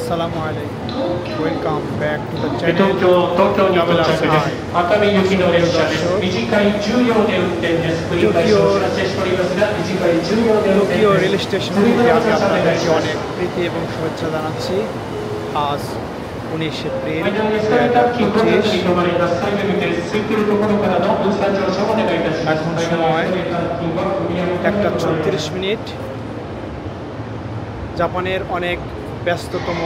Assalamu alaikum. Welcome back to the channel. 東京に到着です。熱海行きの列車です。短い重要で運転です。繰り返しお知らせしておりますが、短い重要で運転です。টোকিও rail station থেকে আমি আপনাদেরকে অনেক প্রীতি এবং শুভেচ্ছা জানাচ্ছি। আজ 19 এপ্রিল 2025। এখন সময় 1:36। জাপানের অনেক ব্যস্ততম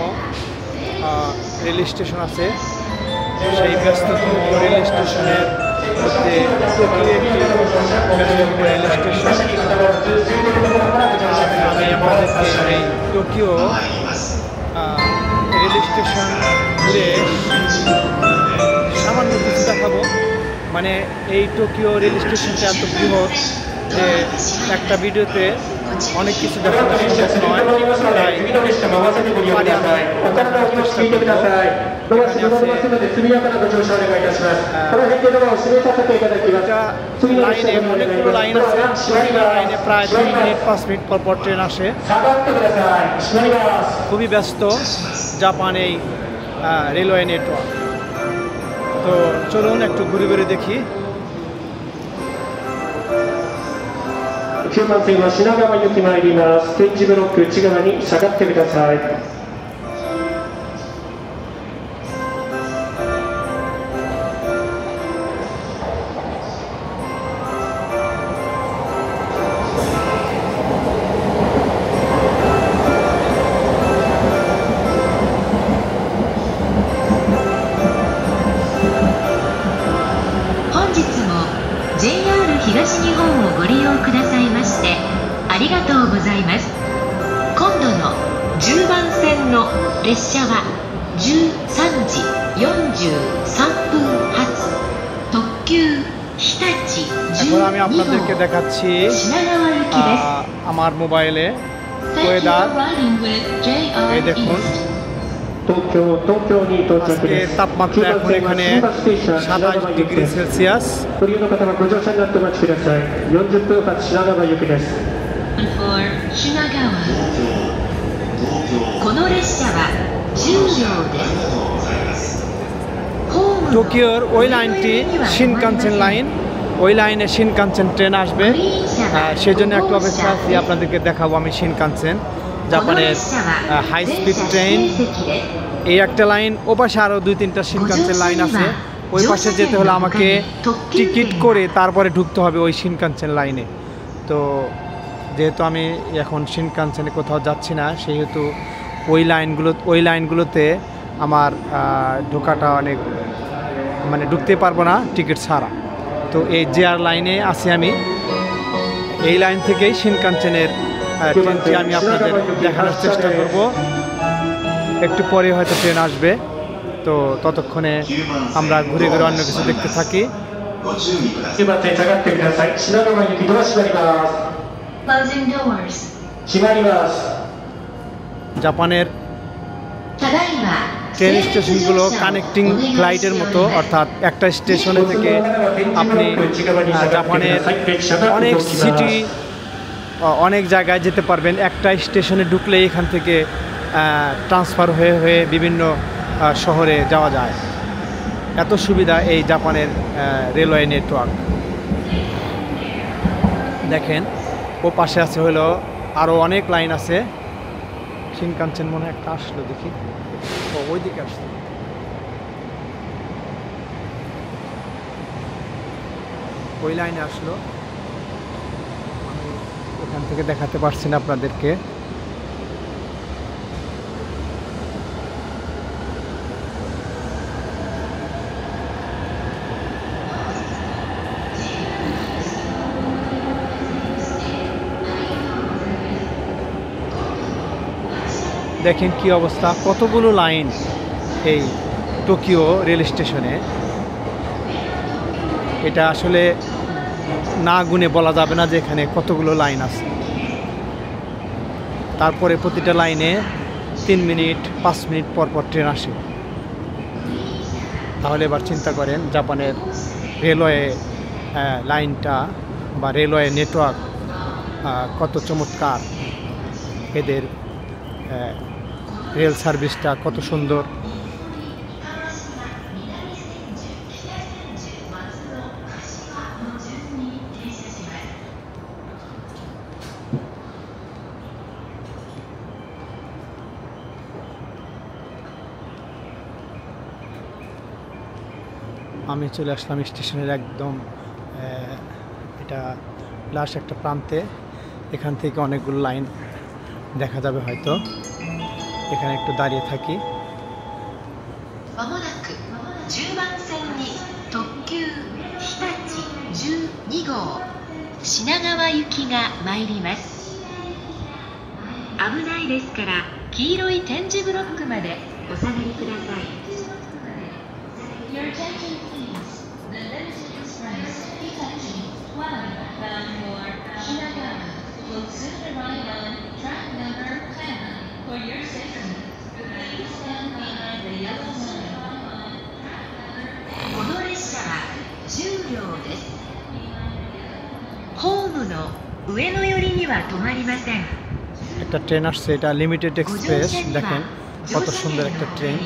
রেল স্টেশন আছে। সেই ব্যস্ততম রেল স্টেশনের মধ্যে টোকিও একটি ব্যস্ততম রেল স্টেশন। আমি আপনাদেরকে এই টোকিও রেল স্টেশন ঘুরে সামান্য কিছু দেখাবো। মানে এই টোকিও রেল স্টেশনটা এত বৃহৎ যে একটা ভিডিওতে অনেক কিছু দেখানো সম্ভব নয়। তাই চেষ্টা করব। লাইনে অনেকগুলো লাইন আছে। লাইনে প্রায় 2 মিনিট 5 মিনিট পর পর ট্রেন আসে। খুবই ব্যস্ত জাপান এই রেলওয়ে নেটওয়ার্ক। তো চলুন একটু ঘুরে ঘুরে দেখি। 9番線は品川行き参ります。点字ブロック内側に下がってください。JR 東日本をご利用くださいましてありがとうございます。今度の10番線の列車は13時43分発特急日立12号品川行きです。আমার মোবাইলে ওয়েদার এই দেখুন। আজকে তাপমাত্রা এখন এখানে 27 ডিগ্রি সেলসিয়াস। টোকিওর ওই লাইনটি শিনকানসেন লাইন। ওই লাইনে শিনকানসেন ট্রেন আসবে। সেজন্য একটু অপেক্ষা আছি। আপনাদেরকে দেখাবো আমি শিনকানসেন, জাপানের হাই স্পিড ট্রেন। এই একটা লাইন, ও পাশে আরও 2-3টা শিনকানসেন লাইন আছে। ওই পাশে যেতে হলে আমাকে টিকিট করে তারপরে ঢুকতে হবে ওই শিনকানসেন লাইনে। তো যেহেতু আমি এখন শিনকানসেনে কোথাও যাচ্ছি না, সেহেতু ওই লাইনগুলোতে আমার ঢোকাটা অনেক মানে ঢুকতে পারবো না টিকিট ছাড়া। তো এই JR লাইনে আছি আমি। এই লাইন থেকেই শিনকানসেনের ট্রেনটি আমি আপনাদের দেখানোর চেষ্টা করব। একটু পরে হয়তো ট্রেন আসবে। তো ততক্ষণে আমরা ঘুরে ঘুরে অন্য কিছু দেখতে থাকি। জাপানের ট্রেন স্টেশনগুলো কানেক্টিং ফ্লাইটের মতো, অর্থাৎ একটা স্টেশনে থেকে আপনি জাপানের অনেক সিটি অনেক জায়গায় যেতে পারবেন। একটা স্টেশনে ঢুকলে এখান থেকে ট্রান্সফার হয়ে বিভিন্ন শহরে যাওয়া যায়। এত সুবিধা এই জাপানের রেলওয়ে নেটওয়ার্ক। দেখেন ও পাশে আছে হলো আরও অনেক লাইন আছে। শিনকানসেন মনে হয় একটা আসলো, দেখি। ও ওইদিকে আসছে। ওই লাইনে আসলো। আমি ওখান থেকে দেখাতে পারছি না আপনাদেরকে। দেখেন কি অবস্থা, কতগুলো লাইন এই টোকিও রেল স্টেশনে। এটা আসলে না গুনে বলা যাবে না যে এখানে কতগুলো লাইন আছে। তারপরে প্রতিটা লাইনে 3 মিনিট 5 মিনিট পর পর ট্রেন আসে। তাহলে এবার চিন্তা করেন জাপানের রেলওয়ে লাইনটা বা রেলওয়ে নেটওয়ার্ক কত চমৎকার। এদের রেল সার্ভিসটা কত সুন্দর। আমি চলে আসলাম স্টেশনের একদম এটা লাস্ট একটা প্রান্তে। এখান থেকে অনেকগুলো লাইন দেখা যাবে হয়তো। এখানে একটু দাঁড়িয়ে থাকি। Your attention please. The limited express Hitachi 12 bound for Shinagawa will soon arrive on track number 10. For your safety, please stand behind the yellow sign. この列車は10両です。ホームの上の寄りには止まりません。একটা ট্রেন আসছে, এটা লিমিটেড এক্সপ্রেস। দেখেন কত সুন্দর একটা ট্রেন।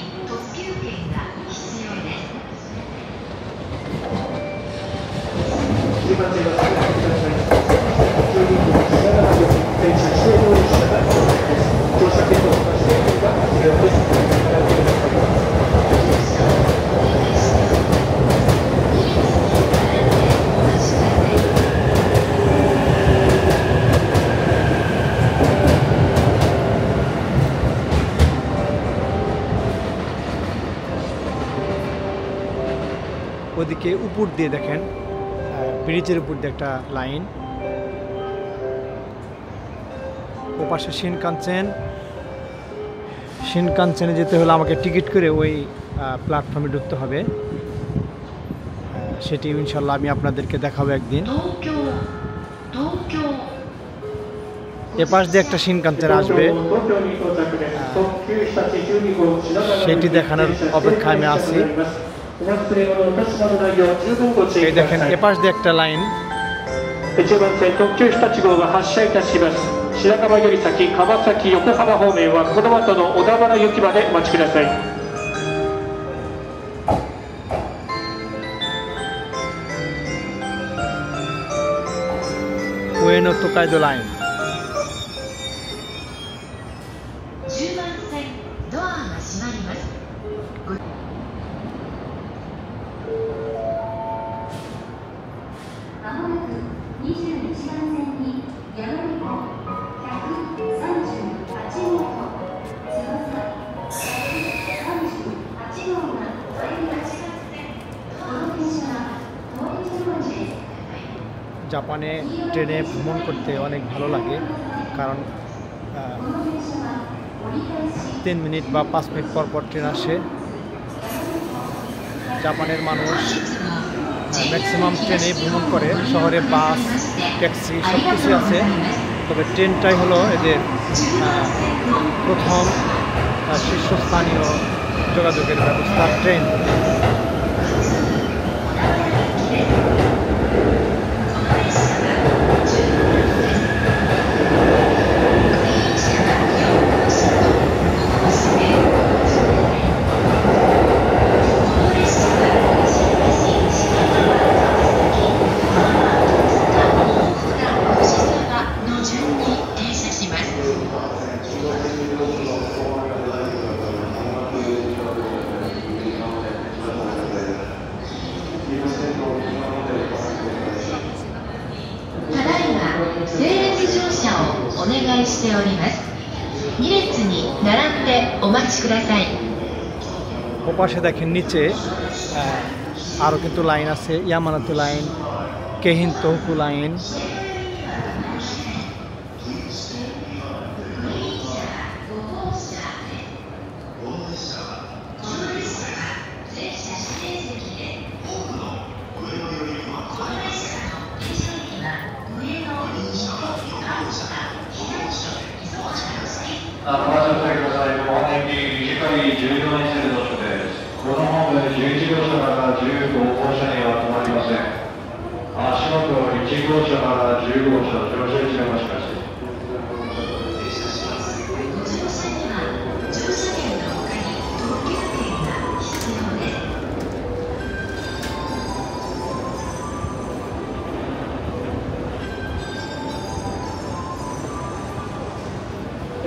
ওদিকে উপর দিয়ে দেখেন ব্রিজের উপর দিয়ে একটা লাইন। ওপাশে শিনকানসেনে যেতে হলে আমাকে টিকিট করে ওই প্ল্যাটফর্মে ঢুকতে হবে। সেটি ইনশাল্লাহ আমি আপনাদেরকে দেখাবো একদিন। এপাশ দিয়ে একটা শিনকানসেন আসবে, সেটি দেখানোর অপেক্ষায় আমি আছি। এই দেখেন এপাশ দিয়ে একটা লাইন। 1番線特急日立号が発車いたします。白樺より先川崎横浜方面はこの後の小田原行きまでお待ちください。上野東海道ライン。10番線ドアが閉まります。まもなく21番線に山口138号と翼138号が参ります。この電車は通りするです。জাপানে ট্রেনে ভ্রমণ করতে অনেক ভালো লাগে, কারণ 3 মিনিট বা 5 মিনিট পর পর ট্রেন আসে। জাপানের মানুষ ম্যাক্সিমাম ট্রেনে ভ্রমণ করে। শহরে বাস, ট্যাক্সি সব কিছু আছে, তবে ট্রেনটাই হলো এদের প্রথম শীর্ষস্থানীয় যোগাযোগের ব্যবস্থা ট্রেন। ওপাশে দেখেন নিচে আরও কিন্তু লাইন আছে, ইয়ামানাতো লাইন, কেহিন তোহকু লাইন।1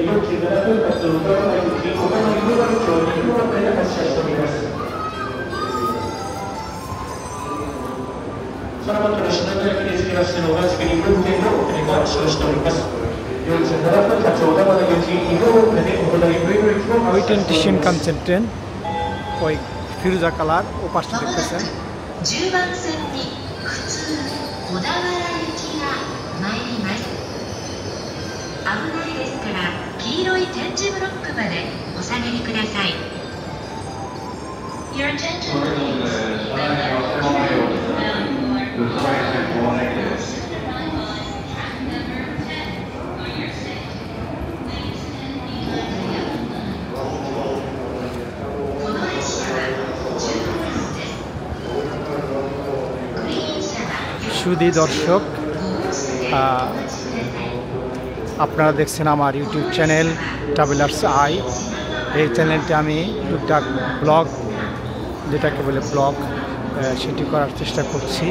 分発を伺わないうちに他の誘導路を2分遅れで発車しております。その後の品川駅につきましても同じく2分程度遅れが生じております。47分発小田原行き2分遅れでお隣上野駅も発車しております。新幹線ট্রেন ওই ফিরোজা কালার ও পাশে দেখতেছেন 10番線に普通小田原行きが参ります。危ないですから黄色い点字ブロックまでお下がりください。Your attention please. সুধী দর্শক, আপনারা দেখছেন আমার ইউটিউব চ্যানেল ট্রাভেলার্স আই। এই চ্যানেলটি আমি টুকটাক ব্লগ, যেটাকে বলে ব্লগ, সেটি করার চেষ্টা করছি।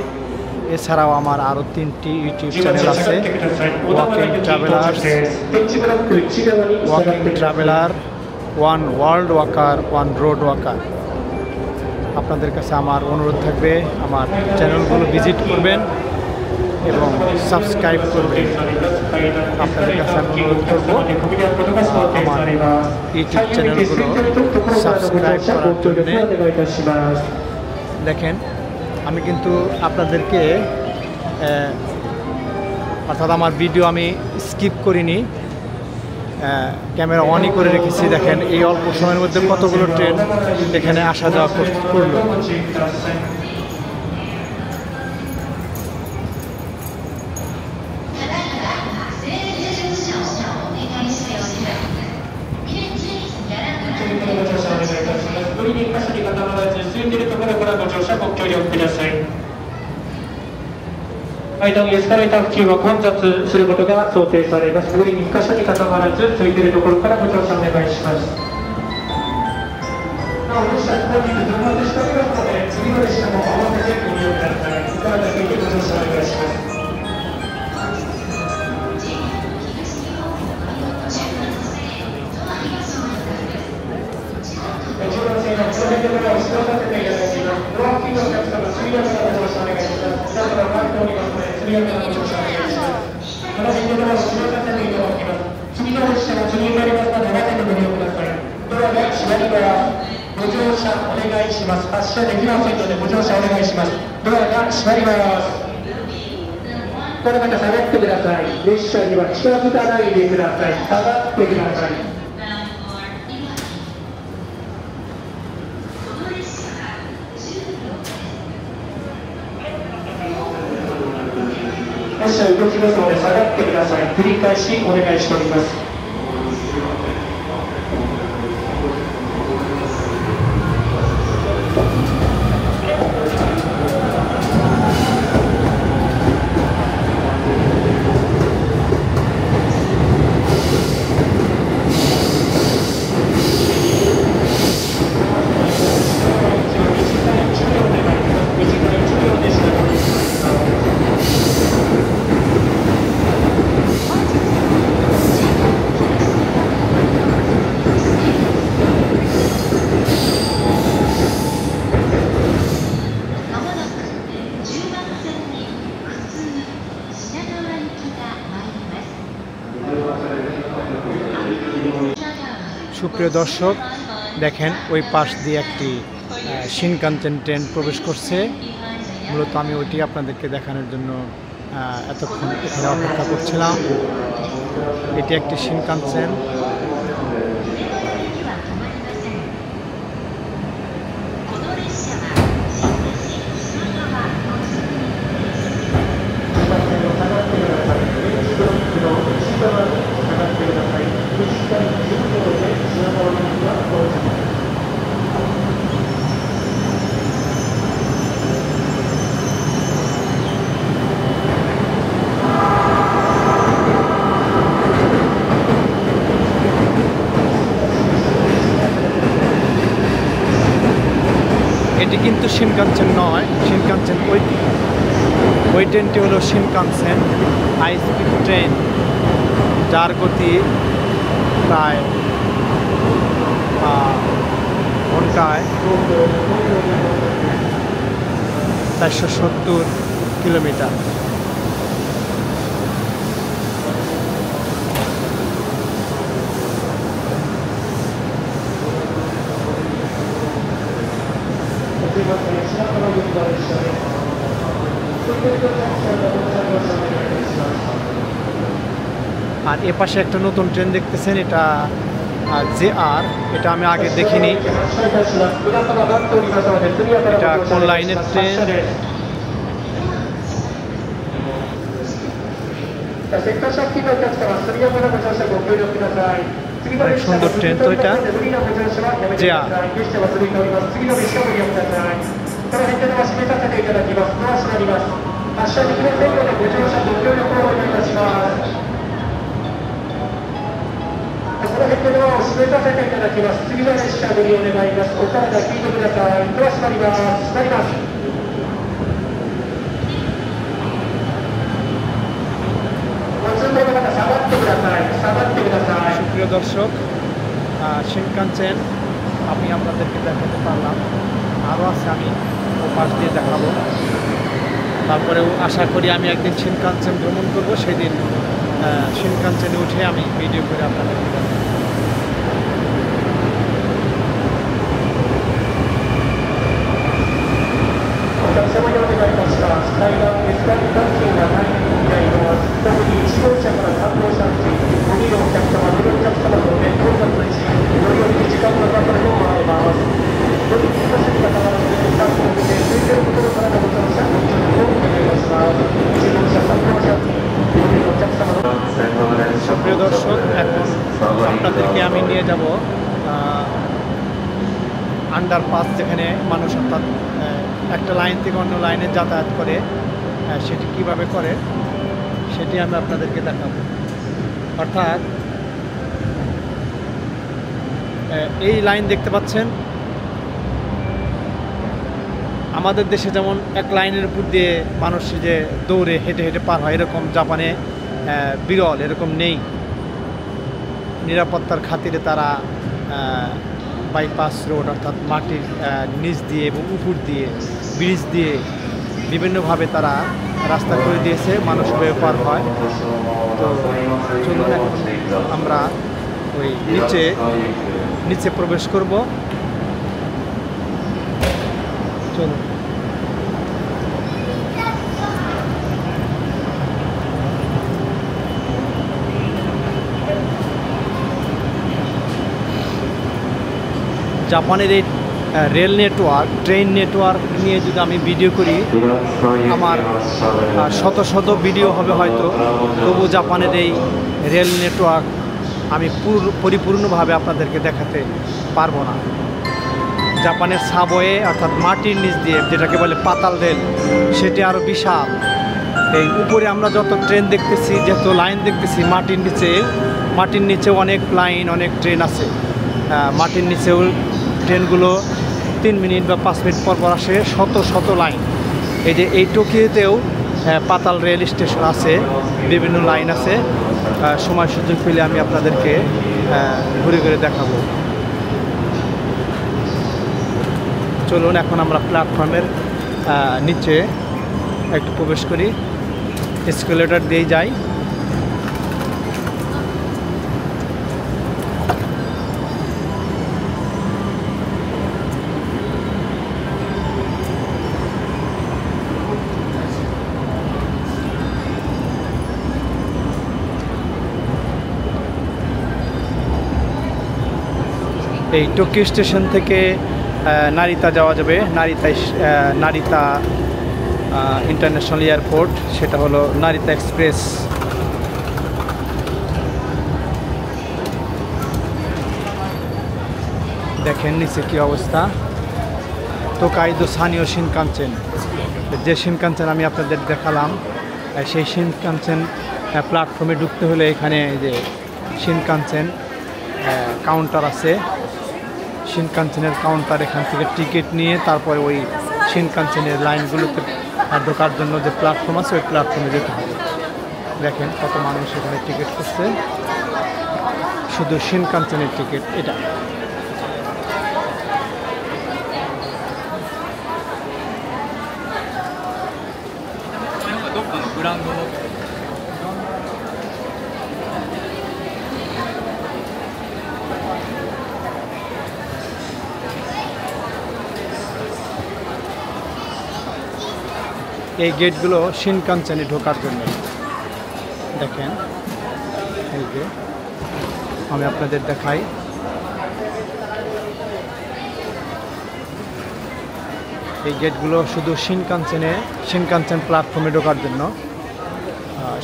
এছাড়াও আমার আরও 3টি ইউটিউব চ্যানেল আছে, walking traveller, one world walker, one road walker. আপনাদের কাছে আমার অনুরোধ থাকবে আমার চ্যানেলগুলো ভিজিট করবেন এবং সাবস্ক্রাইব করবেন। আপনাদের কাছে আমি অনুরোধ করবো আমার ইউটিউব চ্যানেলগুলো সাবস্ক্রাইব করার জন্যে। দেখেন, আমি কিন্তু আপনাদেরকে অর্থাৎ আমার ভিডিও আমি স্কিপ করিনি, ক্যামেরা অনই করে রেখেছি। দেখেন এই অল্প সময়ের মধ্যে কতগুলো ট্রেন এখানে আসা যাওয়া করলো।間のエスカレーター付近は混雑することが想定されます。無理に1箇所に固まらず、空いているところからご乗車お願いします。なお、列車本日分割しておりますので、次の列車も合わせてご利用ください。お体にご乗車お願いします。次の列車が次になりますので、待ってご利用ください。ドアが閉まります。ご乗車お願いします。発車できませんので、ご乗車お願いします。ドアが閉まります。この方、下がってください。列車には近づかないでください。下がってください。列車動きますので下がってください。繰り返しお願いしております。সুপ্রিয় দর্শক, দেখেন ওই পাশ দিয়ে একটি শিনকানসেন ট্রেন প্রবেশ করছে। মূলত আমি ওইটি আপনাদেরকে দেখানোর জন্য এতক্ষণ এখানে অপেক্ষা করছিলাম। এটি একটি শিনকানসেন। এটি কিন্তু শিনকানসেন নয়, শিনকানসেন ওই ট্রেনটি হলো শিনকানসেন হাই স্পিড ট্রেন, যার গতি প্রায় ঘন্টায় 470 কিলোমিটার। আর এ পাশে একটা নতুন ট্রেন দেখতেছেন, এটা JR, এটা আমি আগে দেখিনি। এটা কোন লাইনের ট্রেন? অনেক সুন্দর ট্রেন তো এটা, JR। সুপ্রিয় দর্শক, শিনকানসেন আমি আপনাদেরকে দেখাতে পারলাম, আরও আছে, আমি ও পাশ দিয়ে দেখাবো। তারপরেও আশা করি আমি একদিন শিনকানসেন ভ্রমণ করব, সেদিন শিনকানসেনে উঠে আমি ভিডিও করে আপনাদেরকে দেখাবো। সুপ্রিয় দর্শক, এখন আপনাদেরকে আমি নিয়ে যাব আন্ডারপাস, যেখানে মানুষ অর্থাৎ একটা লাইন থেকে অন্য লাইনে যাতায়াত করে, সেটি কিভাবে করে সেটি আমি আপনাদেরকে দেখাবো। অর্থাৎ এই লাইন দেখতে পাচ্ছেন, আমাদের দেশে যেমন এক লাইনের উপর দিয়ে মানুষ যে দৌড়ে হেঁটে হেঁটে পার হয়, এরকম জাপানে বিরল, এরকম নেই। নিরাপত্তার খাতিরে তারা বাইপাস রোড অর্থাৎ মাটির নিচ দিয়ে এবং উপর দিয়ে ব্রিজ দিয়ে বিভিন্নভাবে তারা রাস্তা করে দিয়েছে, মানুষ পার হয়। তো চলুন এখন আমরা ওই নিচে প্রবেশ করব। চলুন। জাপানের এই রেল নেটওয়ার্ক, ট্রেন নেটওয়ার্ক নিয়ে যদি আমি ভিডিও করি, আমার শত শত ভিডিও হবে হয়তো, তবু জাপানের এই রেল নেটওয়ার্ক আমি পরিপূর্ণভাবে আপনাদেরকে দেখাতে পারবো না। জাপানের সাবওয়ে অর্থাৎ মাটির নিচ দিয়ে যেটাকে বলে পাতাল রেল, সেটি আরও বিশাল। এই উপরে আমরা যত ট্রেন দেখতেছি, যত লাইন দেখতেছি, মাটির নিচে অনেক লাইন, অনেক ট্রেন আছে। মাটির নিচেও ট্রেনগুলো 3 মিনিট বা 5 মিনিট পর পর আসে, শত শত লাইন। এই যে এই টোকিওতেও পাতাল রেল স্টেশন আছে, বিভিন্ন লাইন আছে। সময় সুযোগ পেলে আমি আপনাদেরকে ঘুরে ঘুরে দেখাবো। চলুন এখন আমরা প্ল্যাটফর্মের নিচে একটু প্রবেশ করি, এসকেলেটর দিয়ে যাই। এই টোকিও স্টেশন থেকে নারিতা যাওয়া যাবে। নারিতা ইন্টারন্যাশনাল এয়ারপোর্ট, সেটা হলো নারিতা এক্সপ্রেস। দেখেন নিচে কি অবস্থা। টোকাইদো সানিও শিনকানসেন, যে শিনকানসেন আমি আপনাদের দেখালাম, সেই শিনকানসেন প্ল্যাটফর্মে ঢুকতে হলে এখানে যে শিনকানসেন কাউন্টার আছে, শিনকানসেনের কাউন্টার, এখান থেকে টিকিট নিয়ে তারপরে ওই শিনকানসেনের লাইনগুলোতে ঢোকার জন্য যে প্ল্যাটফর্ম আছে, ওই প্ল্যাটফর্মে যেতে হবে। দেখেন কত মানুষ এখানে টিকিট করছে। শুধু শিনকানসেনের টিকিট এটা। এই গেটগুলো শিনকানসেনে ঢোকার জন্য। দেখেন এই যে আমি আপনাদের দেখাই, এই গেটগুলো শুধু শিনকানসেন প্ল্যাটফর্মে ঢোকার জন্য।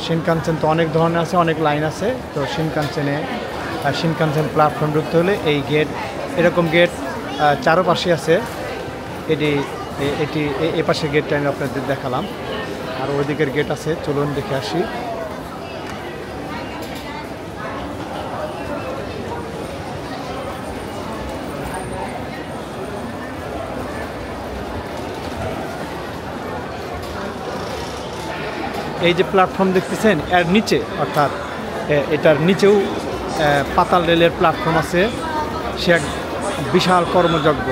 শিনকানসেন তো অনেক ধরনের আছে, অনেক লাইন আছে, তো শিনকানসেন প্ল্যাটফর্ম ঢুকতে হলে এই গেট, এরকম গেট চারপাশে আছে। এটি এ পাশের গেটটা আমি আপনাদের দেখালাম, আর ওইদিকের গেট আছে, চলুন দেখে আসি। এই যে প্ল্যাটফর্ম দেখতেছেন এর নিচে, অর্থাৎ এটার নিচেও পাতাল রেলের প্ল্যাটফর্ম আছে। সে এক বিশাল কর্মযজ্ঞ,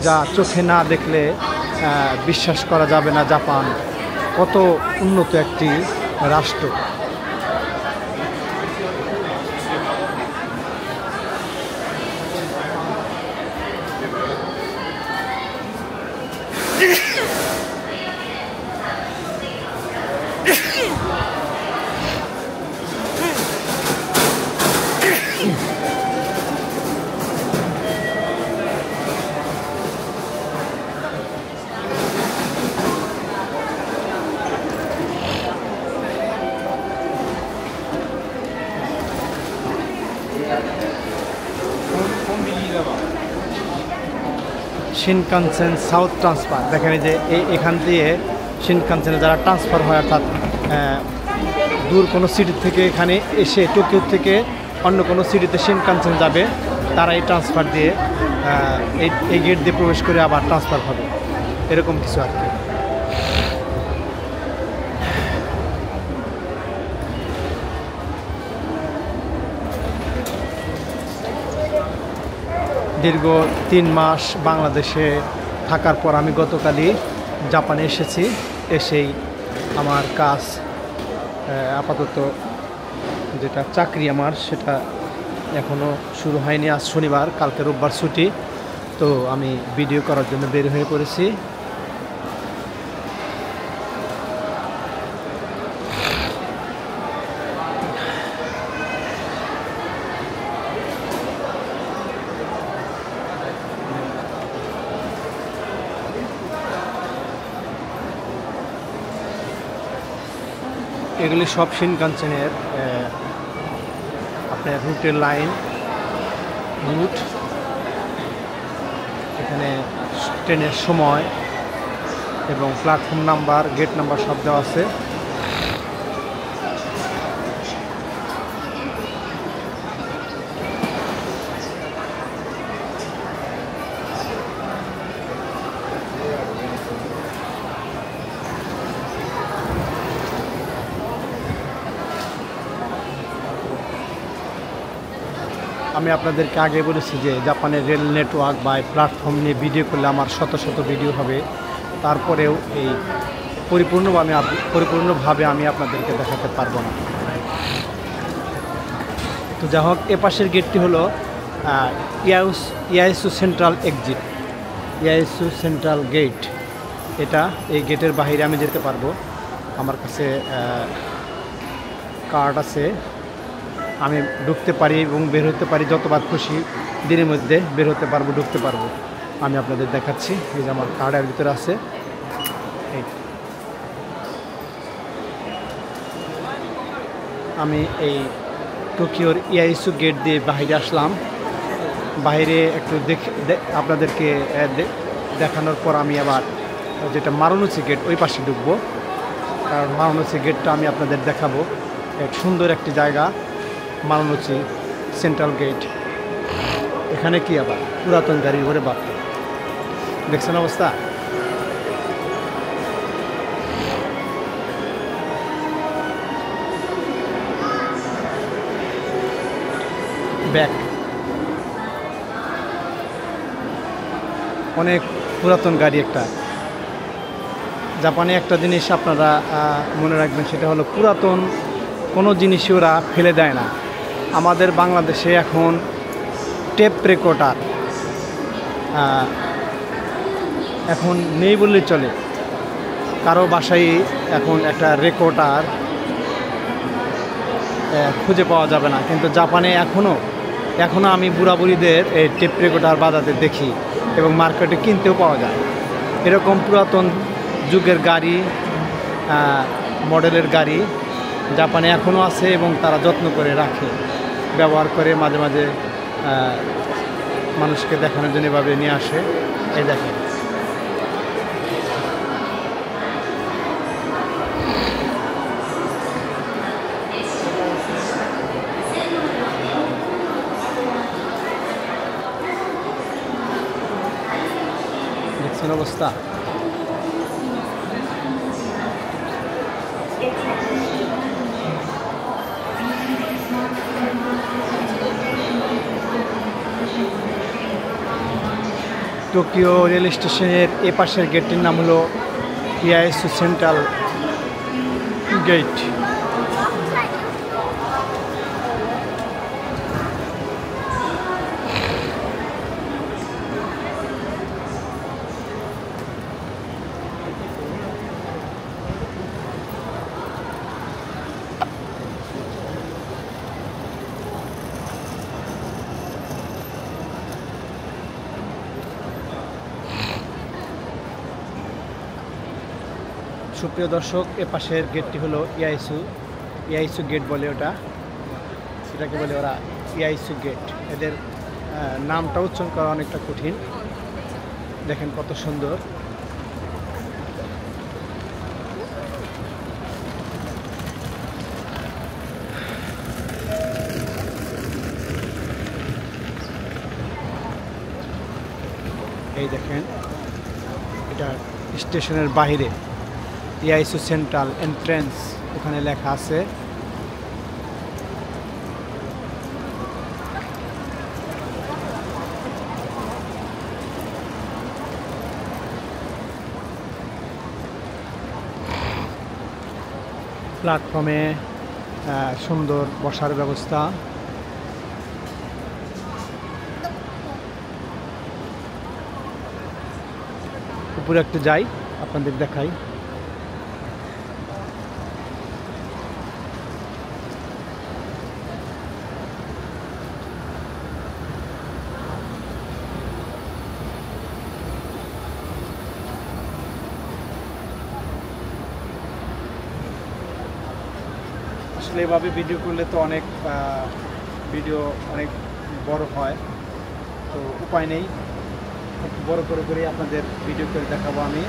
যা চোখে না দেখলে বিশ্বাস করা যাবে না জাপান কত উন্নত একটি রাষ্ট্র। শিনকানসেন সাউথ ট্রান্সফার, দেখেন যে এখান দিয়ে শিনকানসেনে যারা ট্রান্সফার হয়, অর্থাৎ দূর কোনো সিটি থেকে এখানে এসে টোকিও থেকে অন্য কোনো সিটিতে শিনকানসেন যাবে, তারা এই ট্রান্সফার দিয়ে এই গেট দিয়ে প্রবেশ করে আবার ট্রান্সফার হবে, এরকম কিছু আর কি। দীর্ঘ 3 মাস বাংলাদেশে থাকার পর আমি গতকালই জাপানে এসেছি। এসেই আমার কাজ আপাতত যেটা চাকরি আমার, সেটা এখনও শুরু হয়নি। আজ শনিবার, কালকে রোববার ছুটি, তো আমি ভিডিও করার জন্য বের হয়ে পড়েছি। এগুলি সব শিনকানসেনের আপনার রুটের লাইন, রুট, এখানে ট্রেনের সময় এবং প্ল্যাটফর্ম নাম্বার, গেট নাম্বার সব দেওয়া আছে। আমি আপনাদেরকে আগে বলেছি যে জাপানের রেল নেটওয়ার্ক বা প্ল্যাটফর্ম নিয়ে ভিডিও করলে আমার শত শত ভিডিও হবে, তারপরেও এই পরিপূর্ণভাবে আমি আপনাদেরকে দেখাতে পারবো না। তো যাই হোক, এপাশের গেটটি হলো ইয়াইসু সেন্ট্রাল এক্সিট, ইয়াইসু সেন্ট্রাল গেট। এটা এই গেটের বাইরে আমি যেতে পারবো, আমার কাছে কার্ড আছে, আমি ঢুকতে পারি এবং বের হতে পারি, যতবার খুশি দিনের মধ্যে বের হতে পারবো, ঢুকতে পারবো। আমি আপনাদের দেখাচ্ছি, এই যে আমার কার্ডের ভিতরে আছে। আমি এই টোকিওর ইয়াইসু গেট দিয়ে বাইরে আসলাম। বাইরে একটু আপনাদেরকে দেখানোর পর আমি আবার যেটা মারুনোচি গেট, ওই পাশে ঢুকবো, কারণ মারুনোচি গেটটা আমি আপনাদের দেখাবো। এক সুন্দর একটি জায়গা মারুনোচি সেন্ট্রাল গেট। এখানে কি আবার পুরাতন গাড়ি ঘরে বাপ, দেখছেন অবস্থা। ব্যাক, অনেক পুরাতন গাড়ি একটা। জাপানে একটা জিনিস আপনারা মনে রাখবেন, সেটা হলো পুরাতন কোনো জিনিসই ওরা ফেলে দেয় না। আমাদের বাংলাদেশে এখন টেপ রেকর্ডার এখন নেই বললেই চলে, কারো বাসায় এখন একটা রেকর্ডার খুঁজে পাওয়া যাবে না। কিন্তু জাপানে এখনও আমি বুড়াবুড়িদের এই টেপ রেকর্ডার বাজাতে দেখি এবং মার্কেটে কিনতেও পাওয়া যায়। এরকম পুরাতন যুগের গাড়ি, মডেলের গাড়ি জাপানে এখনও আছে এবং তারা যত্ন করে রাখে, ব্যবহার করে, মাঝে মাঝে মানুষকে দেখানোর জন্য এভাবে নিয়ে আসে। এই দেখেন, দেখছেন অবস্থা। টোকিও রেল স্টেশনের এ পাশের গেটটির নাম হলো ইয়াসু সেন্ট্রাল গেট। সুপ্রিয় দর্শক, এ পাশের গেটটি হলো ইয়াইসু গেট বলে, সেটাকে বলে ওরা ইয়াইসু গেট। এদের নামটা উচ্চারণ করা অনেকটা কঠিন। দেখেন কত সুন্দর। এই দেখেন, এটা স্টেশনের বাইরে ইয়াইসু সেন্ট্রাল এন্ট্রেন্স, ওখানে লেখা আছে। প্ল্যাটফর্মে সুন্দর বসার ব্যবস্থা। উপরে একটু যাই, আপনাদের দেখাই। আসলে এভাবে ভিডিও করলে তো ভিডিও অনেক বড় হয়, তো উপায় নেই, একটু বড় করে আপনাদের ভিডিও করে দেখাবো আমি।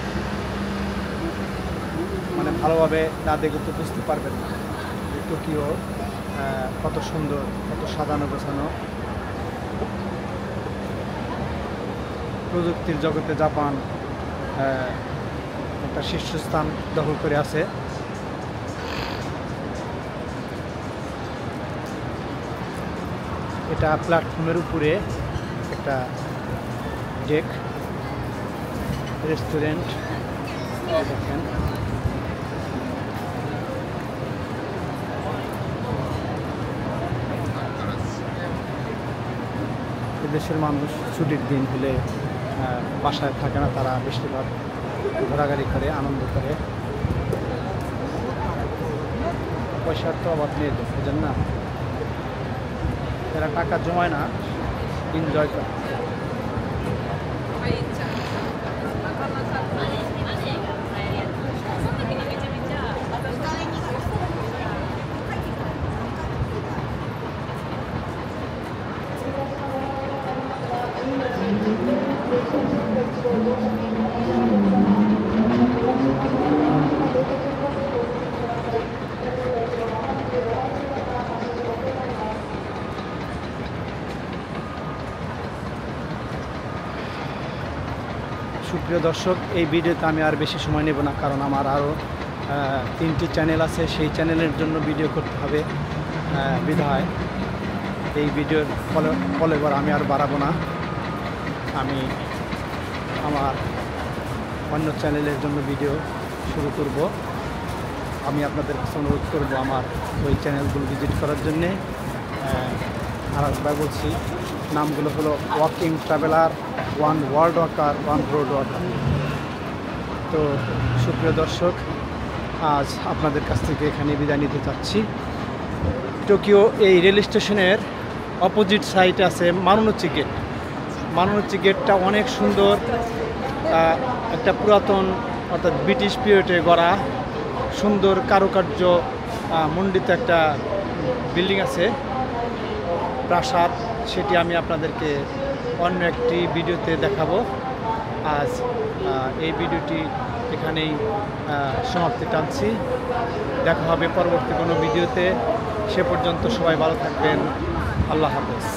মানে ভালোভাবে না দেখে তো বুঝতে পারবেন না যে টোকিও কত সুন্দর, কত সাজানো গোছানো। প্রযুক্তির জগতে জাপান একটা শীর্ষস্থান দখল করে আছে। এটা প্ল্যাটফর্মের উপরে একটা ডেক, রেস্টুরেন্ট। দেখেন এদেশের মানুষ ছুটির দিন হলে বাসায় থাকে না, তারা বেশিরভাগ ঘোরাঘুরি করে, আনন্দ করে। পয়সার তো অভাব নেই, বুঝেন না, এরা টাকা জমায় না, এনজয় করে। সুপ্রিয় দর্শক, এই ভিডিওতে আমি আর বেশি সময় নেব না, কারণ আমার আরও 3টি চ্যানেল আছে, সেই চ্যানেলের জন্য ভিডিও করতে হবে। বিধায় এই ভিডিওর ফলোয়ার আমি আর বাড়াবো না, আমি আমার অন্য চ্যানেলের জন্য ভিডিও শুরু করব। আমি আপনাদের কাছে অনুরোধ করবো আমার ওই চ্যানেলগুলো ভিজিট করার জন্যে। আর একবার বলছি, নামগুলো হলো walking traveller, one world walker, one road walker. তো সুপ্রিয় দর্শক, আজ আপনাদের কাছ থেকে এখানে বিদায় নিতে চাচ্ছি। টোকিও এই রেল স্টেশনের অপোজিট সাইডে আছে মারুনোচি গেট। মারুনোচি গেটটা অনেক সুন্দর, একটা পুরাতন অর্থাৎ ব্রিটিশ পিরিয়ডে গড়া সুন্দর কারুকার্য মণ্ডিত একটা বিল্ডিং আছে, প্রাসাদ। সেটি আমি আপনাদেরকে অন্য একটি ভিডিওতে দেখাবো। আজ এই ভিডিওটি এখানেই সমাপ্তি টানছি। দেখা হবে পরবর্তী কোনো ভিডিওতে। সে পর্যন্ত সবাই ভালো থাকবেন। আল্লাহ হাফেজ।